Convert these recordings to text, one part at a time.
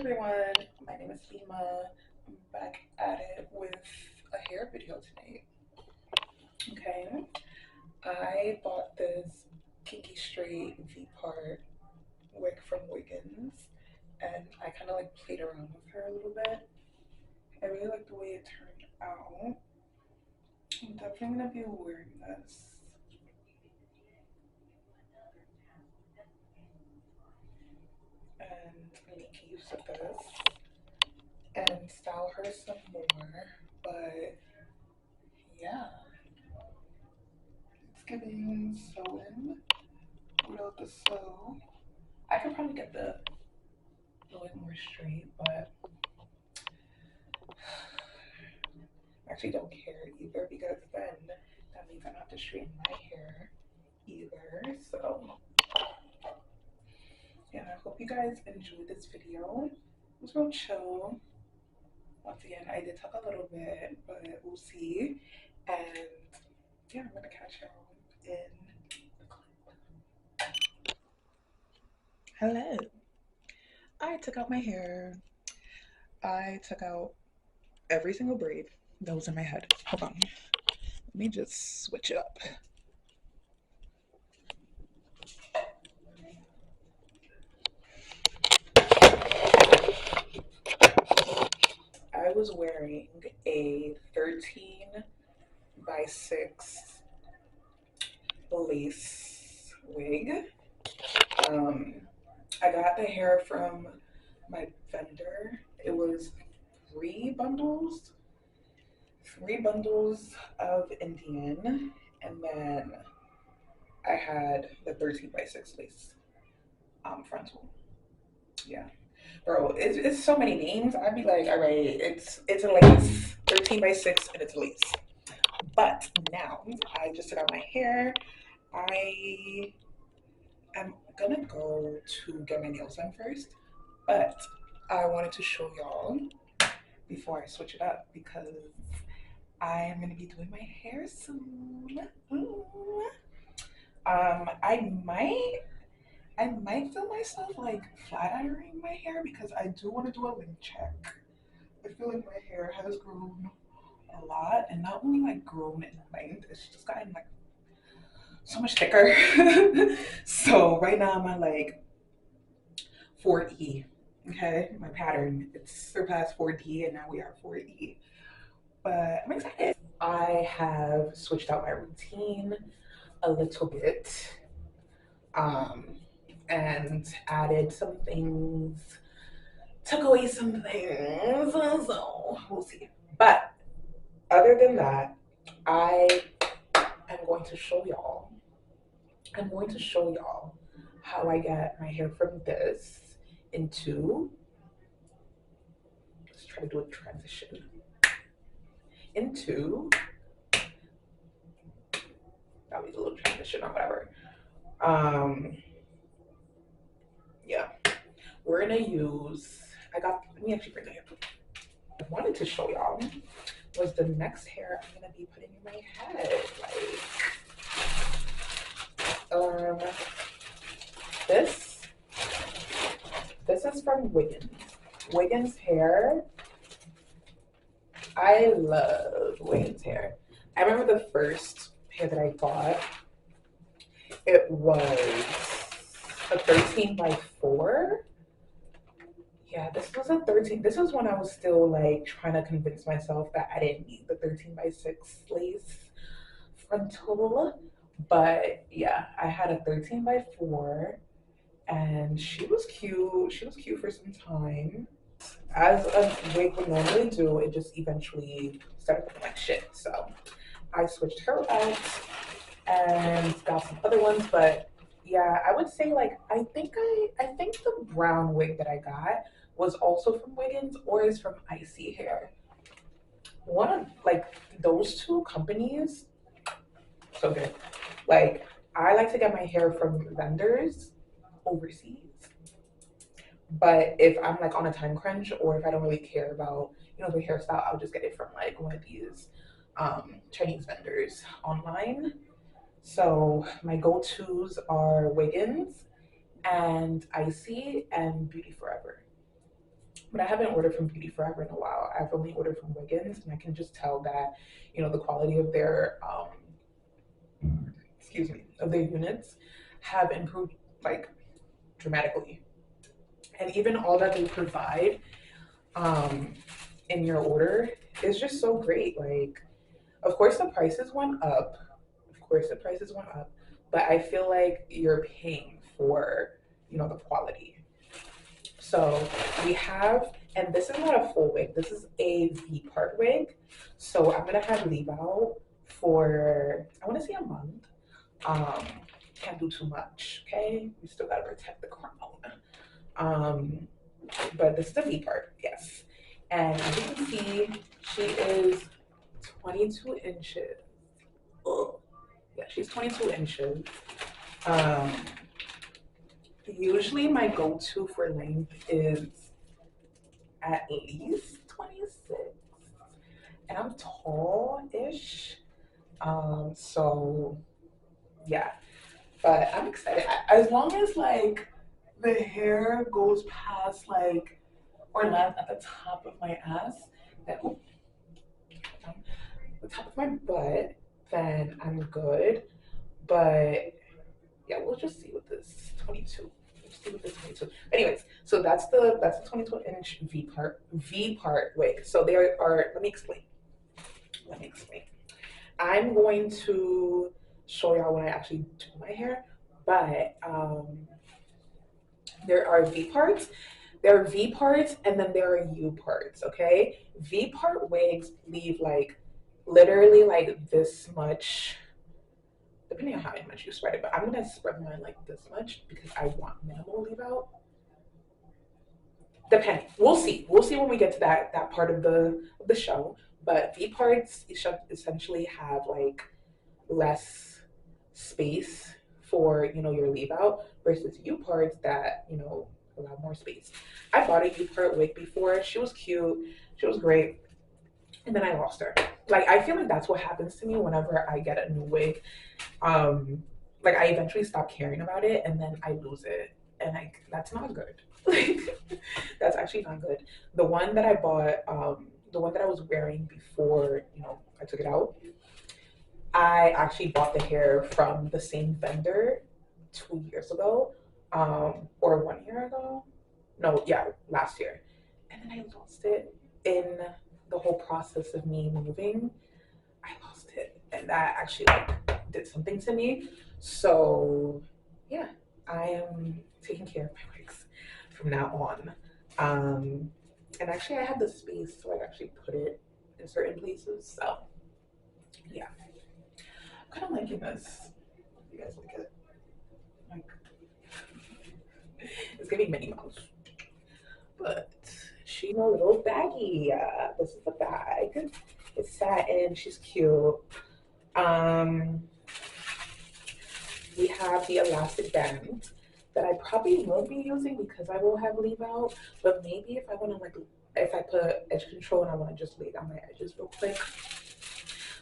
Everyone, my name is Lima. I'm back at it with a hair video tonight. Okay, I bought this kinky straight V-Part wig from Wiggins, and I kind of like played around with her a little bit. I really like the way it turned out. I'm definitely gonna be wearing this and make use of this and style her some more. But yeah, it's giving sewing without the sew. I could probably get the wig more straight, but I actually don't care either because then that means I don't have to straighten my hair either. So yeah, I hope you guys enjoyed this video. It was real chill. Once again, I did talk a little bit, but we'll see. And yeah, I'm gonna catch y'all in the clip. Hello. I took out my hair. I took out every single braid that was in my head. Hold on. Let me just switch it up. I was wearing a 13 by 6 lace wig. Um, I got the hair from my vendor. It was three bundles, three bundles of Indian, and then I had the 13 by 6 lace frontal. Yeah, bro, it's so many names. I'd be like, all right, it's a lace, 13 by 6, and it's a lace. But now I just took out my hair. I am gonna go to get my nails done first, but I wanted to show y'all before I switch it up because I am gonna be doing my hair soon. Ooh. I might feel myself like flat ironing my hair because I do want to do a length check. I feel like my hair has grown a lot, and not only like grown in length, it's just gotten like so much thicker. So right now I'm at like 4E. Okay, my pattern it's surpassed 4D, and now we are 4E. But I'm excited. I have switched out my routine a little bit, um, and added some things, took away some things. So we'll see. But other than that, I am going to show y'all. I'm going to show y'all how I get my hair from this into, let's try to do a transition, into, that was a little transition or whatever. Yeah, we're gonna use, let me actually bring it up. I wanted to show y'all was the next hair I'm gonna be putting in my head. Like, this is from Wiggins Hair. I love Wiggins Hair. I remember the first hair that I bought. It was a 13 by 4. Yeah, this was a 13. This was when I was still like trying to convince myself that I didn't need the 13 by 6 lace frontal. But yeah, I had a 13 by 4 and she was cute. She was cute for some time. As a wig would normally do, it just eventually started looking like shit. So I switched her out and got some other ones, but yeah, I would say like I think the brown wig that I got was also from Wiggins or is from Icy Hair. One of like those two companies, so good. Like I like to get my hair from vendors overseas. But if I'm like on a time crunch or if I don't really care about, the hairstyle, I'll just get it from like one of these Chinese vendors online. So my go-tos are Wiggins and Icy and Beauty Forever. but I haven't ordered from Beauty Forever in a while. I've only ordered from Wiggins, and I can just tell that, you know, the quality of their excuse me, of their units have improved like dramatically. And even all that they provide um, in your order is just so great. Like, of course, the prices went up. Of course, the prices went up, but I feel like you're paying for, you know, the quality. So we have, and this is not a full wig. This is a V-part wig. So I'm gonna have leave out for, I want to say, a month. Um, can't do too much. Okay, we still gotta protect the crown. Um, but this is the V part, yes. And as you can see, she is 22 inches. Ugh. Yeah, she's 22 inches. Um, Usually my go-to for length is at least 26. And I'm tall-ish. So yeah. But I'm excited. As long as like the hair goes past like or lands at the top of my ass, that the top of my butt, then I'm good. But yeah, we'll just see with this 22. We'll see with this 22. Anyways, so that's the 22-inch V part wig. So there are. Let me explain. Let me explain. I'm going to show y'all when I actually do my hair, but there are V parts. There are V parts, and then there are U parts. Okay, V part wigs leave like literally like this much, depending on how much you spread it. But I'm gonna spread mine like this much because I want minimal leave out. Depending, we'll see. We'll see when we get to that part of the show. But V parts essentially have like less space for, you know, your leave out versus U parts that, you know, allow more space. I bought a U part wig before. She was cute. She was great. And then I lost her. Like I feel like that's what happens to me whenever I get a new wig. Like I eventually stop caring about it and then I lose it. And like that's not good. Like that's actually not good. The one that I bought, the one that I was wearing before, you know, I took it out, I actually bought the hair from the same vendor 2 years ago, or 1 year ago. No, yeah, last year. And then I lost it in the whole process of me moving. I lost it, and that actually like did something to me. So yeah, I am taking care of my wigs from now on. And actually, I have the space to like actually put it in certain places. So yeah, I'm kind of liking this. You guys like it? Like it's giving Minnie Mouse, but she's a little baggy. This is the bag. It's satin. She's cute. Um, we have the elastic band that I probably won't be using because I will have leave out. But maybe if I want to like, if I put edge control and I want to just lay down my edges real quick.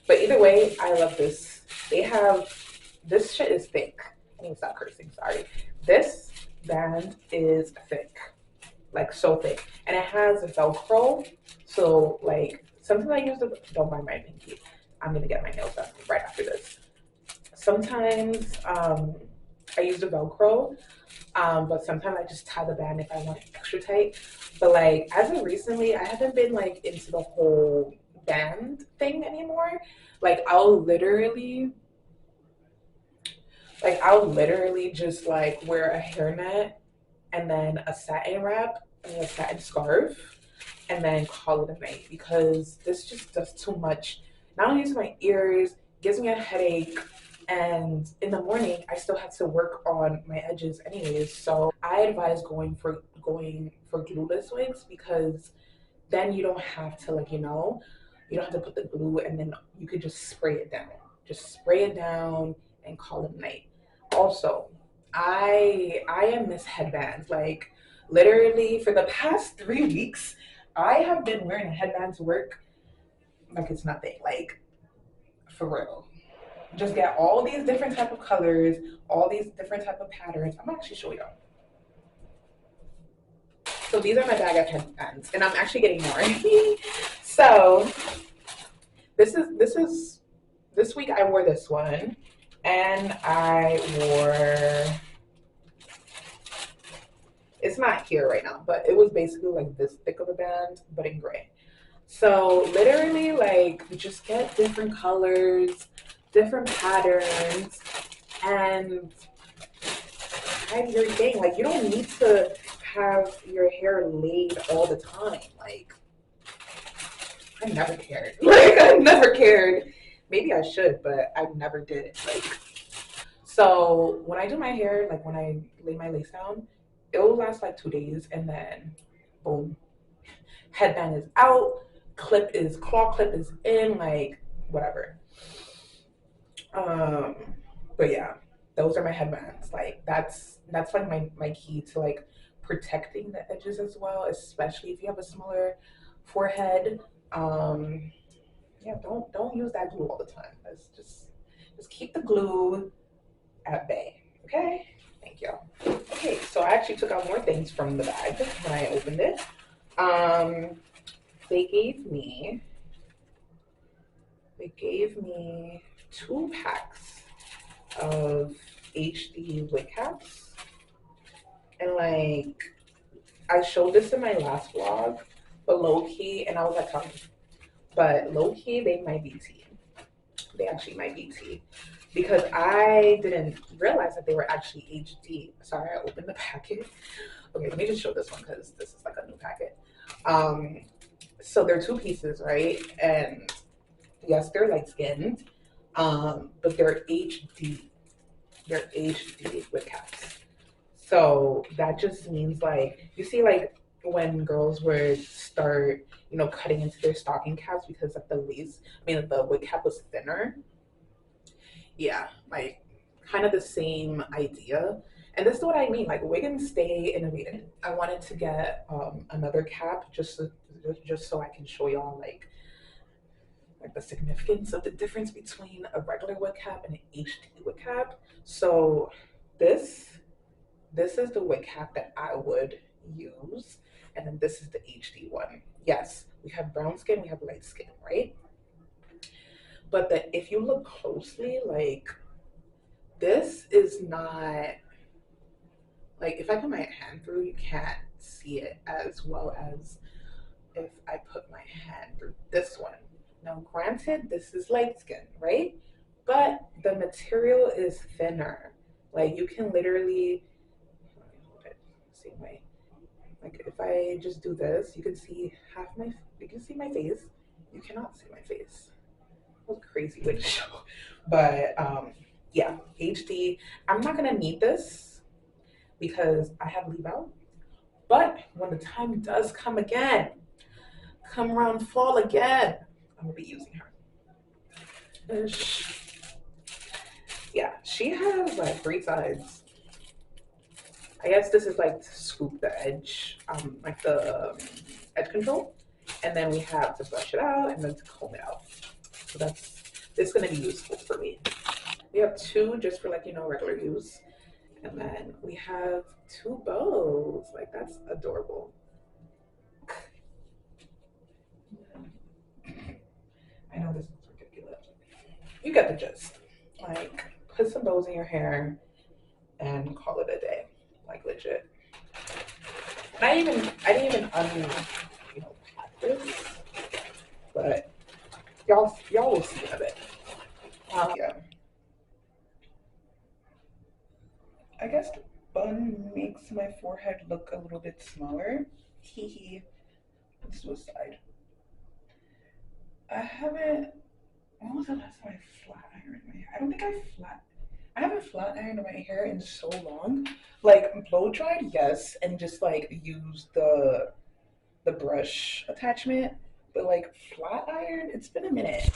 But either way, I love this. They have, this shit is thick. I need to stop cursing, sorry. This band is thick, like so thick. And it has Velcro. So like, sometimes I use the, don't mind my pinky. I'm gonna get my nails done right after this. Sometimes I use the Velcro, but sometimes I just tie the band if I want it extra tight. But like, as of recently, I haven't been like into the whole band thing anymore. Like I'll literally just like wear a hairnet and then a satin wrap and a satin scarf and then call it a night because this just does too much. Not only to my ears, gives me a headache, and in the morning I still have to work on my edges anyways. So I advise going for glueless wigs because then you don't have to like, you know, you don't have to put the glue and then you could just spray it down. Just spray it down and call it a night. Also, I am Miss Headbands. Like literally for the past 3 weeks, I have been wearing a headband to work like it's nothing. Like for real. Just get all these different type of colors, all these different type of patterns. I'm gonna actually show y'all. So these are my bag of headbands, and I'm actually getting more. So this week I wore this one, and I wore, it's not here right now, but it was basically like this thick of a band, but in gray. So literally, like, just get different colors, different patterns, and hide your thing. Like, you don't need to have your hair laid all the time. Like, I never cared. Like, I never cared. Maybe I should, but I never did it. Like, so when I do my hair, like when I lay my lace down, it will last like 2 days, and then boom, headband is out, claw clip is in, like whatever. Um, but yeah, those are my headbands. Like that's like my key to like protecting the edges as well, especially if you have a smaller forehead. Um, yeah, don't use that glue all the time. Let's just keep the glue at bay. Okay? Thank you. Okay, so I actually took out more things from the bag when I opened it. They gave me 2 packs of HD wig caps. And like I showed this in my last vlog, but low key, and I was like, but low key, they might be tea. They actually might be tea. Because I didn't realize that they were actually HD. Sorry, I opened the packet. Okay, let me just show this one because this is like a new packet. So they're 2 pieces, right? And yes, they're light skinned, but they're HD. They're HD wig caps. So that just means like, you see like when girls would start, you know, cutting into their stocking caps because of the lace, the wig cap was thinner. Yeah, like kind of the same idea. And this is what I mean, like Wiggins stay innovative. I wanted to get another cap just so I can show y'all like the significance of the difference between a regular wig cap and an HD wig cap. So this is the wig cap that I would use, and then this is the HD one. Yes, we have brown skin, we have light skin, right? But if you look closely, like this is not, like if I put my hand through, you can't see it as well as if I put my hand through this one. Now, granted, this is light skin, right? But the material is thinner. Like you can literally, see my, like if I just do this, you can see you can see my face. You cannot see my face. That was a crazy way to show. But yeah, HD. I'm not gonna need this because I have leave out. But when the time does come again, come around fall again, I'm gonna be using her. Yeah, she has like 3 sides. I guess this is like to scoop the edge, like the edge control. And then we have to brush it out and then to comb it out. So this is gonna be useful for me. We have 2 just for like, you know, regular use. And then we have 2 bows. Like that's adorable. I know this looks ridiculous. You get the gist. Like put some bows in your hair and call it a day. Like legit. And I didn't even pack this, but y'all will see in a bit. Yeah. I guess the bun makes my forehead look a little bit smaller. Hee hee. This was side. I haven't. When was the last time I flat ironed my hair? I don't think I haven't flat ironed my hair in so long. Like blow dried, yes, and just like use the brush attachment. But like flat iron, it's been a minute.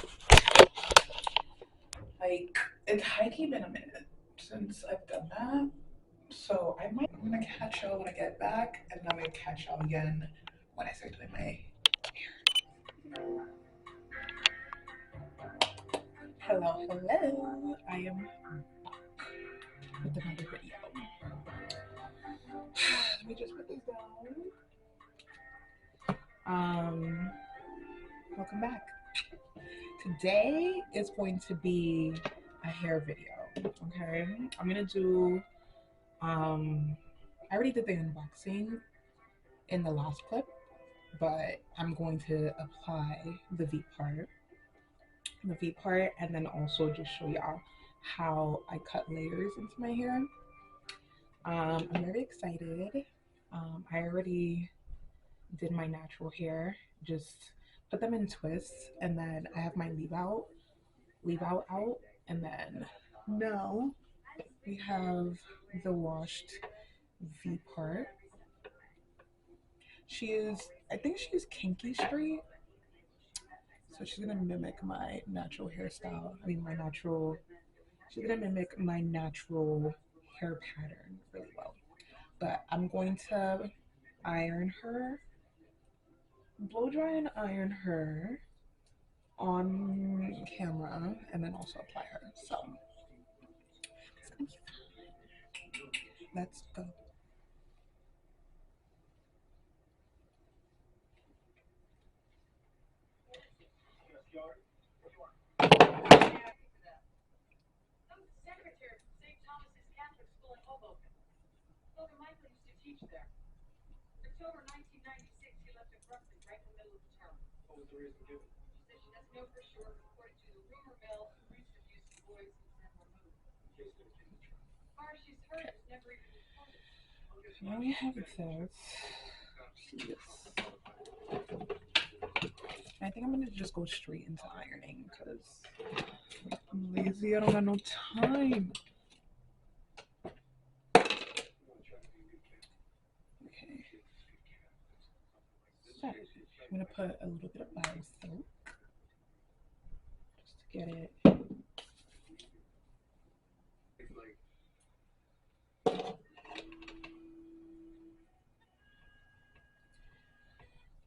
Like it's high-key been a minute since I've done that. So I'm gonna catch y'all when I get back, and I'm gonna catch y'all again when I start doing my hair. Hello, hello. I am back with another video. Let me just put this down. Welcome back. Today is going to be a hair video. Okay, I'm gonna do. I already did the unboxing in the last clip, but I'm going to apply the V part, and then also just show y'all how I cut layers into my hair. I'm very excited. I already did my natural hair, just put them in twists, and then I have my leave out out, and then now we have the washed V part. I think she's kinky straight, so she's gonna mimic my natural hairstyle. She's gonna mimic my natural hair pattern really well. But I'm going to iron her, blow dry and iron her on camera, and then also apply her. So it's gonna be fun. Let's go. October 1996, he left abruptly right in the middle of the term. What was the reason given? She said she doesn't know for sure, but according to the rumor mill, who reached abusive boys and sent more moves. As far as she's heard, it was never even reported. Now we have this. I think I'm gonna just go straight into ironing because I'm lazy. I don't have no time. Okay. So I'm gonna put a little bit of bar soap just to get it.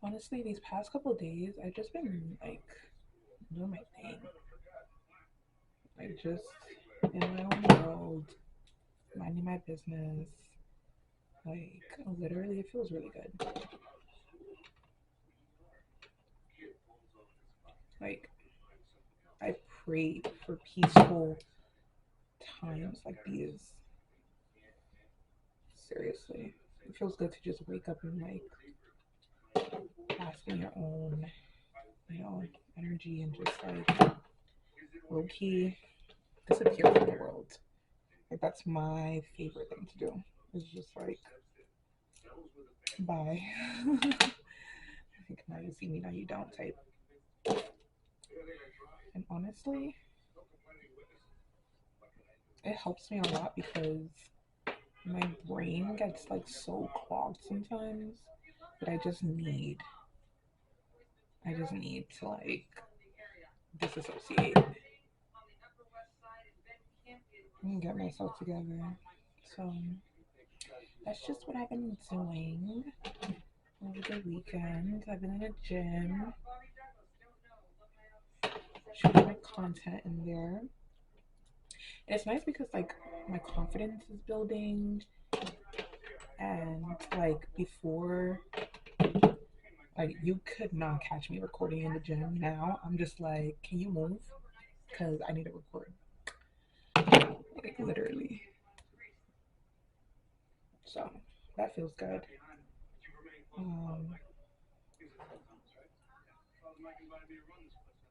Honestly, these past couple of days, I've just been like doing my thing, like just in my own world, minding my business. Like literally, it feels really good. Like I prayed for peaceful times like these. Seriously, it feels good to just wake up and like bask in your own, energy and just like low key disappear from the world. Like that's my favorite thing to do. It's just like bye. I think now you see me, now you don't type. And honestly, it helps me a lot because my brain gets like so clogged sometimes that I just need to like disassociate and get myself together. So that's just what I've been doing over the weekend. I've been in a gym, shooting my content in there. And it's nice because like my confidence is building, and like before, like you could not catch me recording in the gym. Now I'm just like, can you move? Because I need to record. Like literally. So that feels good.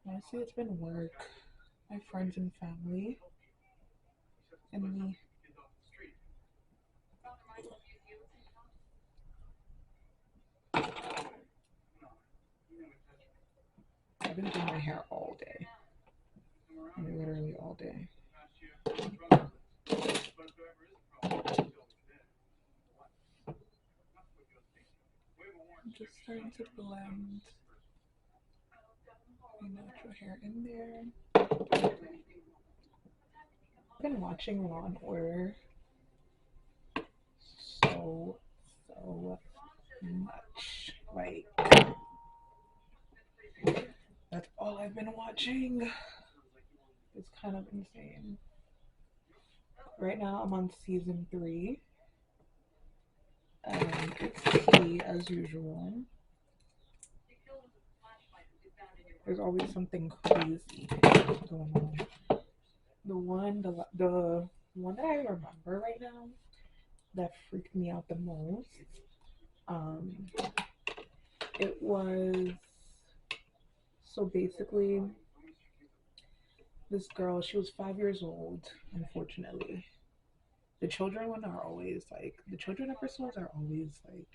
Honestly, it's been work, my friends and family, and me. I've been doing my hair all day. Literally all day. I'm just starting to blend my natural hair in there. I've been watching Law and Order so much. Like, that's all I've been watching. It's kind of insane. Right now, I'm on season 3. And it's tea as usual. There's always something crazy going on. The one that I remember right now that freaked me out the most, um, it was, so basically, this girl, she was 5 years old, unfortunately. The children the children episodes are always like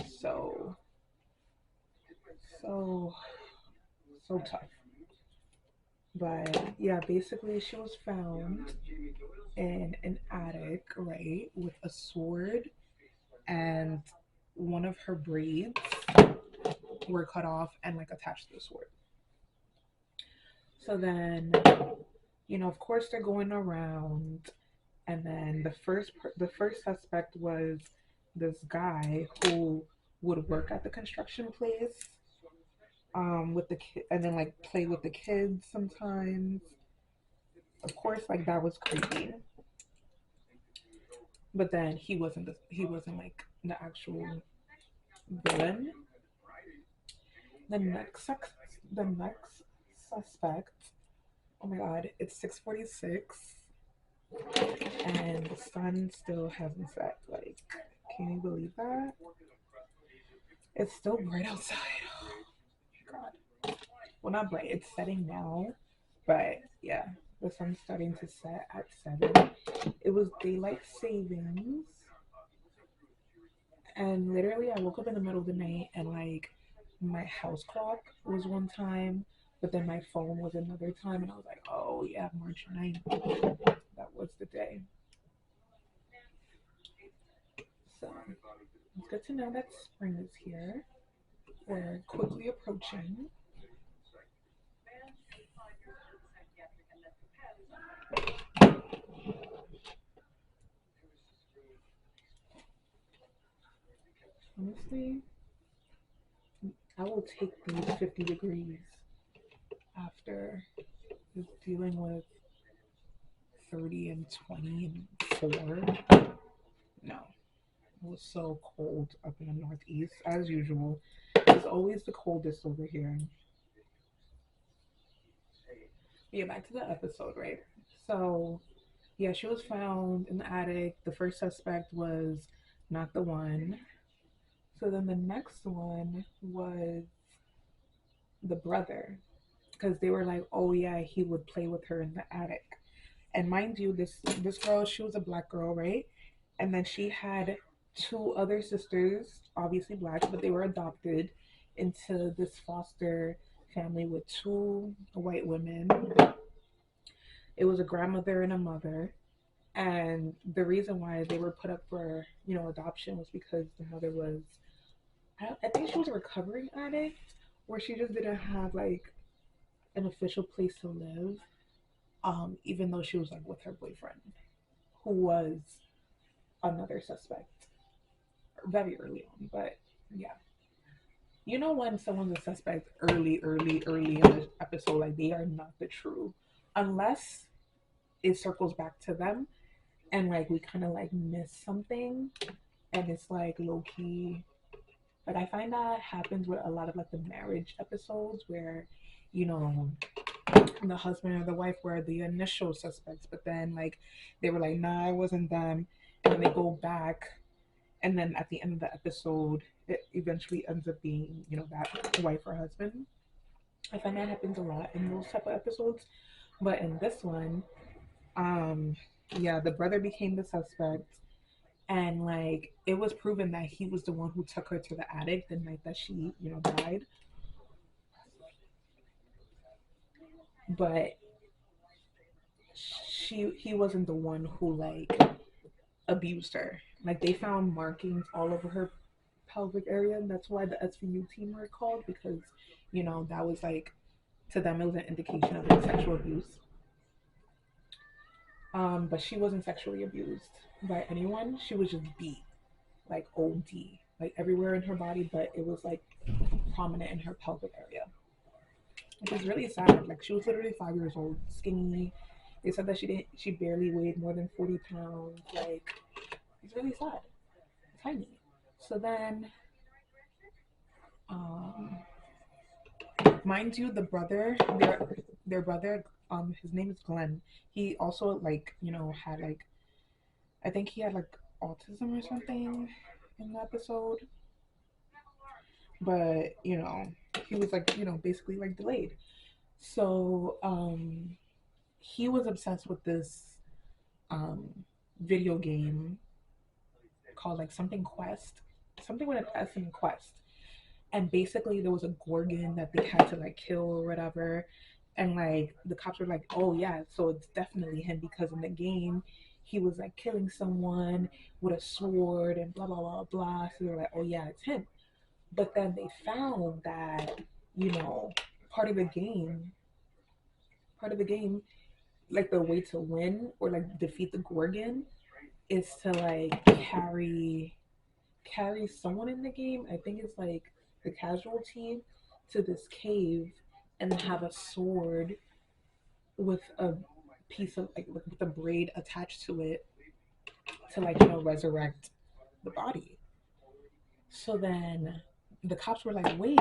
so, so, so tough. But yeah, basically, she was found in an attic, right, with a sword, and one of her braids were cut off and like attached to the sword. So then, of course, they're going around, and then the first suspect was this guy who would work at the construction place, with the kid, and then like play with the kids sometimes. Of course, like that was creepy, but then he wasn't like the actual villain. The next suspect. Oh my God, it's 6:46, and the sun still hasn't set. Like, can you believe that? It's still bright outside. Oh my God. Well, not bright. It's setting now, but yeah, the sun's starting to set at 7. It was daylight savings, and literally, I woke up in the middle of the night, and like my house clock was one time, but then my phone was another time, and I was like, oh yeah, March 9th. That was the day. So it's good to know that spring is here. We're quickly approaching. Honestly, I will take these 50 degrees after just dealing with 30 and 20 and 4. No, it was so cold up in the Northeast, as usual. It's always the coldest over here. But yeah, back to the episode, right? So, yeah, she was found in the attic. The first suspect was not the one. So then the next one was the brother, because they were like, oh yeah, he would play with her in the attic. And mind you, this girl, she was a black girl, right? And then she had two other sisters, obviously black, but they were adopted into this foster family with two white women. It was a grandmother and a mother. And the reason why they were put up for, adoption was because the mother was, I think she was a recovering addict, where she just didn't have like an official place to live, even though she was like with her boyfriend, who was another suspect very early on. But yeah, when someone's a suspect early, early, early in the episode, like they are not the true, unless it circles back to them, and like we kind of like miss something, and it's like low key. Like I find that happens with a lot of like the marriage episodes where, you know, the husband or the wife were the initial suspects, but then like they were like, nah, it wasn't them, and then they go back, and then at the end of the episode, it eventually ends up being, that wife or husband. I find that happens a lot in those type of episodes, but in this one, um, yeah, the brother became the suspect, and like it was proven that he was the one who took her to the attic the night that she, died, but he wasn't the one who like abused her. Like they found markings all over her pelvic area, and that's why the SVU team were called, because that was like, to them it was an indication of like sexual abuse. But she wasn't sexually abused by anyone. She was just beat, like OD, like everywhere in her body, but it was like prominent in her pelvic area, which is really sad. Like she was literally 5 years old, skinny. They said that she barely weighed more than 40 pounds. Like it's really sad, tiny. So then, um, mind you, the brother, their brother, his name is Glenn. He also like, you know, had like, I think he had like autism or something in the episode, but you know, he was like, you know, basically like delayed. So he was obsessed with this um video game called like something Quest, something with an S in Quest. And basically there was a Gorgon that they had to like kill or whatever. And like the cops were like, oh yeah, so it's definitely him because in the game he was like killing someone with a sword and blah blah blah blah. So they're like, oh yeah, it's him. But then they found that, you know, part of the game, part of the game, like the way to win or like defeat the Gorgon is to like carry someone in the game. I think it's like the casual team to this cave and then have a sword with a piece of like with a braid attached to it to like, you know, resurrect the body. So then the cops were like, wait,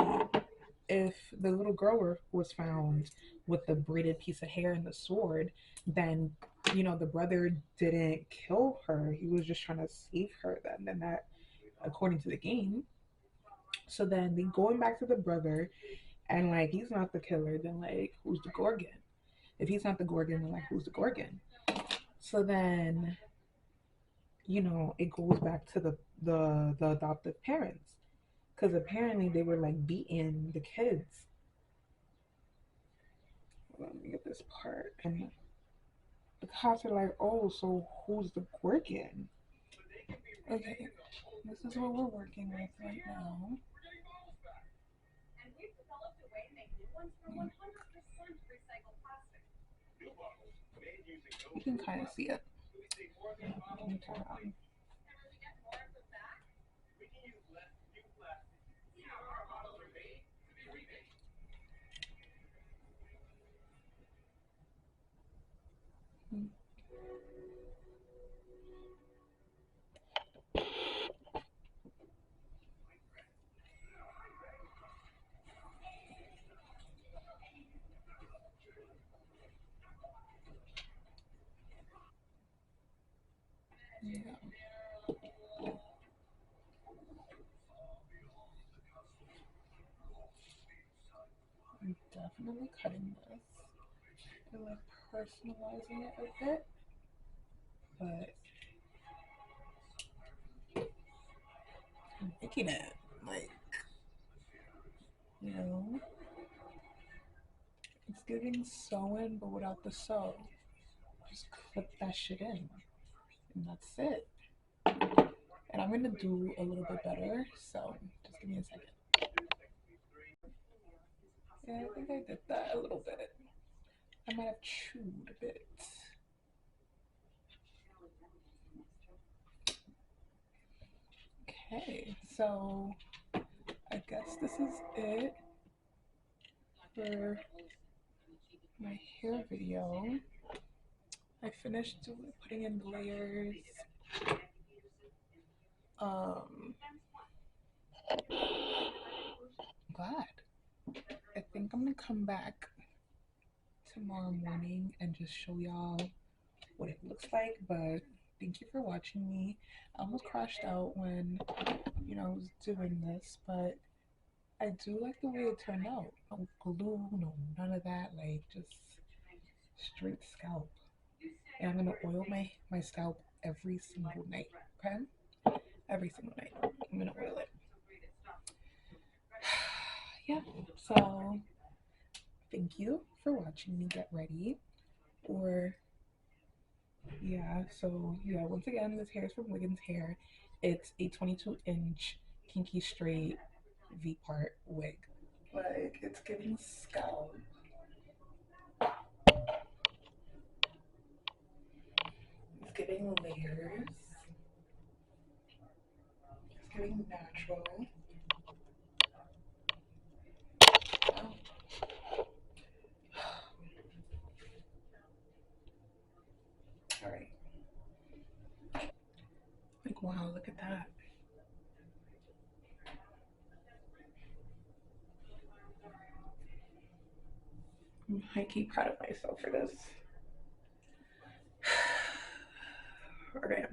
if the little girl was found with the braided piece of hair and the sword, then you know the brother didn't kill her. He was just trying to save her. Then that, according to the game. So then they going back to the brother, and like he's not the killer. Then like who's the Gorgon? If he's not the Gorgon, then like who's the Gorgon? So then you know it goes back to the adoptive parents because apparently they were like beating the kids. Let me get this part. And the cops are like, oh, so who's the Gorgon? Okay, this is what we're working with right now. You can kind of see it. Yeah, I'm definitely cutting this and like personalizing it a bit, but I'm making it like, you know, it's giving sewing but without the sew. Just clip that shit in, and that's it. And I'm gonna do a little bit better, so just give me a second. Yeah, I think I did that a little bit. I might have chewed a bit. Okay, so I guess this is it for my hair video. I finished putting in layers. Um, glad. I think I'm gonna come back tomorrow morning and just show y'all what it looks like. But thank you for watching me. I almost crashed out when, you know, I was doing this, but I do like the way it turned out. No glue, no none of that. Like just straight scalp. And I'm gonna oil my scalp every single night. Okay, every single night. I'm gonna oil it. Yeah. So thank you for watching me get ready. Or yeah. So yeah. Once again, this hair is from Wiggins Hair. It's a 22-inch kinky straight V-part wig. Like it's giving scalp. It's giving layers. It's giving natural. Oh, all right. Like wow, look at that. I'm high-key proud of myself for this. Okay.